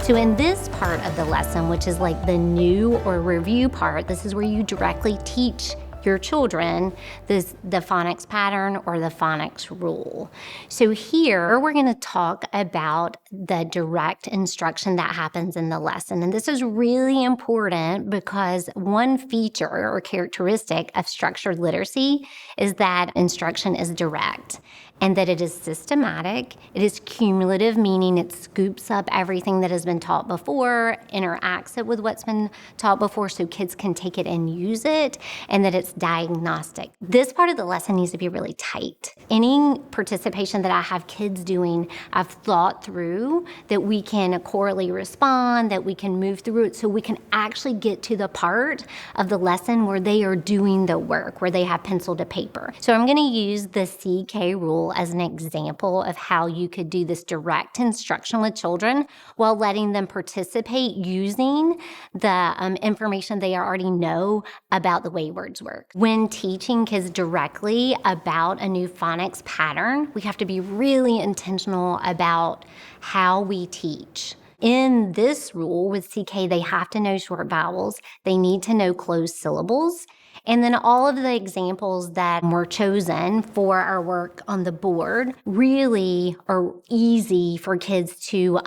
So in this part of the lesson, which is like the new or review part, this is where you directly teach your children the phonics pattern or the phonics rule. So here we're going to talk about the direct instruction that happens in the lesson. And this is really important because one feature or characteristic of structured literacy is that instruction is direct and that it is systematic. It is cumulative, meaning it scoops up everything that has been taught before, interacts it with what's been taught before so kids can take it and use it, and that it's diagnostic. This part of the lesson needs to be really tight. Any participation that I have kids doing, I've thought through that we can correlate respond, that we can move through it so we can actually get to the part of the lesson where they are doing the work, where they have pencil to paper. So I'm going to use the CK rule as an example of how you could do this direct instruction with children while letting them participate using the information they already know about the way words work. When teaching kids directly about a new phonics pattern, we have to be really intentional about how we teach. In this rule with CK, they have to know short vowels. They need to know closed syllables. And then all of the examples that were chosen for our work on the board really are easy for kids to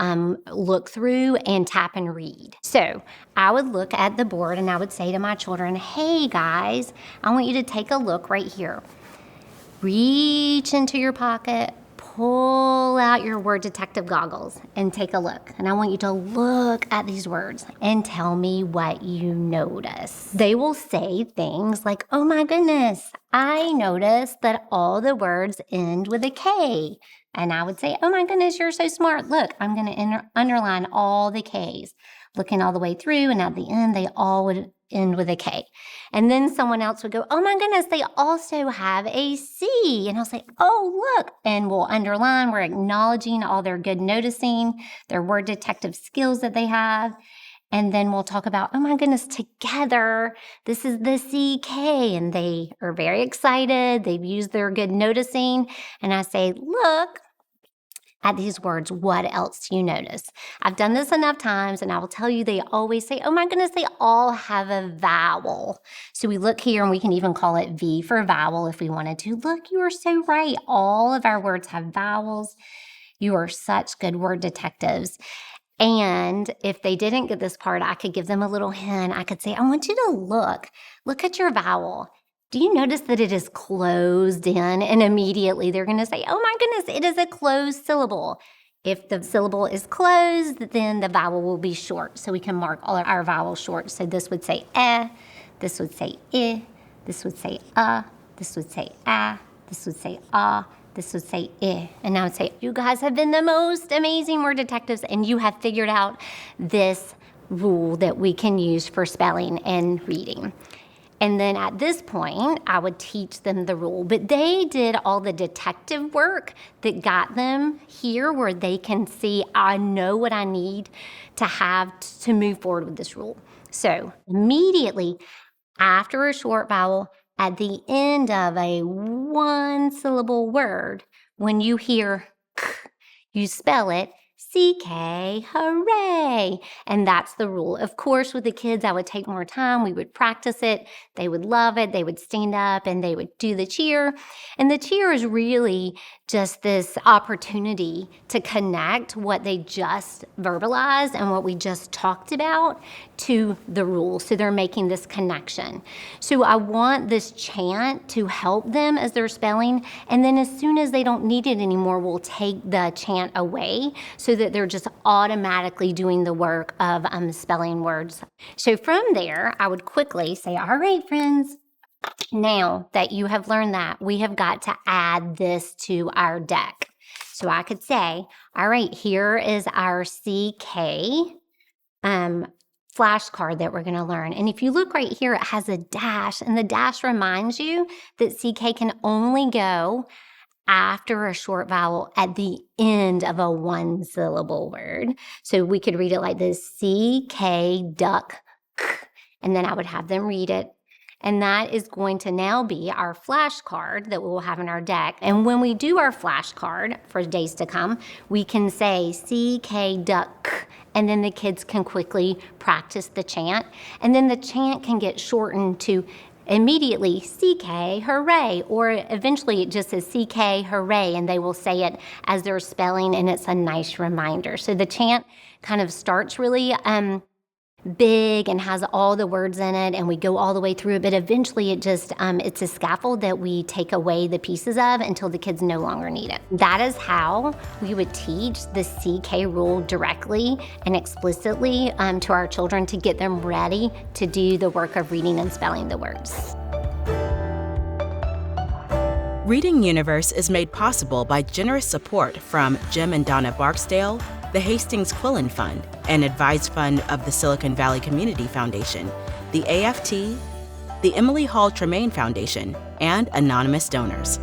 look through and tap and read. So I would look at the board and I would say to my children, hey guys, I want you to take a look right here. Reach into your pocket, pull out your word detective goggles and take a look. And I want you to look at these words and tell me what you notice. They will say things like, oh my goodness, I noticed that all the words end with a K. And I would say, oh my goodness, you're so smart. Look, I'm going to underline all the Ks. Looking all the way through, and at the end, they all would end with a K. And then someone else would go, oh my goodness, they also have a C. And I'll say, oh, look. And we'll underline, we're acknowledging all their good noticing, their word detective skills that they have. And then we'll talk about, oh my goodness, together, this is the CK. And they are very excited. They've used their good noticing. And I say, look at these words, what else do you notice? I've done this enough times and I will tell you they always say, oh my goodness, they all have a vowel. So we look here and we can even call it V for vowel if we wanted to. Look, you are so right. All of our words have vowels. You are such good word detectives. And if they didn't get this part, I could give them a little hint. I could say, I want you to look at your vowel. Do you notice that it is closed in? And immediately they're going to say, oh my goodness, it is a closed syllable. If the syllable is closed, then the vowel will be short. So we can mark all of our vowels short. So this would say eh, this would say I, this would say this would say ah, this would say ah, this would say I. And I would say, you guys have been the most amazing word detectives and you have figured out this rule that we can use for spelling and reading. And then at this point, I would teach them the rule. But they did all the detective work that got them here where they can see, I know what I need to have to move forward with this rule. So immediately after a short vowel, at the end of a one-syllable word, when you hear k, you spell it CK, hooray! And that's the rule. Of course, with the kids, I would take more time. We would practice it. They would love it. They would stand up and they would do the cheer. And the cheer is really just this opportunity to connect what they just verbalized and what we just talked about to the rule. So they're making this connection. So I want this chant to help them as they're spelling. And then as soon as they don't need it anymore, we'll take the chant away so that they're just automatically doing the work of spelling words. So from there, I would quickly say, all right, friends, now that you have learned that, we have got to add this to our deck. So I could say, all right, here is our CK flashcard that we're going to learn. And if you look right here, it has a dash, and the dash reminds you that CK can only go after a short vowel at the end of a one-syllable word. So we could read it like this, CK duck, and then I would have them read it. And that is going to now be our flashcard that we will have in our deck. And when we do our flashcard for days to come, we can say CK duck, and then the kids can quickly practice the chant. And then the chant can get shortened to immediately CK hooray, or eventually it just says CK hooray, and they will say it as they're spelling, and it's a nice reminder. So the chant kind of starts really big and has all the words in it, and we go all the way through it, but eventually it just it's a scaffold that we take away the pieces of until the kids no longer need it. That is how we would teach the CK rule directly and explicitly to our children to get them ready to do the work of reading and spelling the words. Reading Universe is made possible by generous support from Jim and Donna Barksdale, the Hastings Quillen Fund, an advised fund of the Silicon Valley Community Foundation, the AFT, the Emily Hall Tremaine Foundation, and anonymous donors.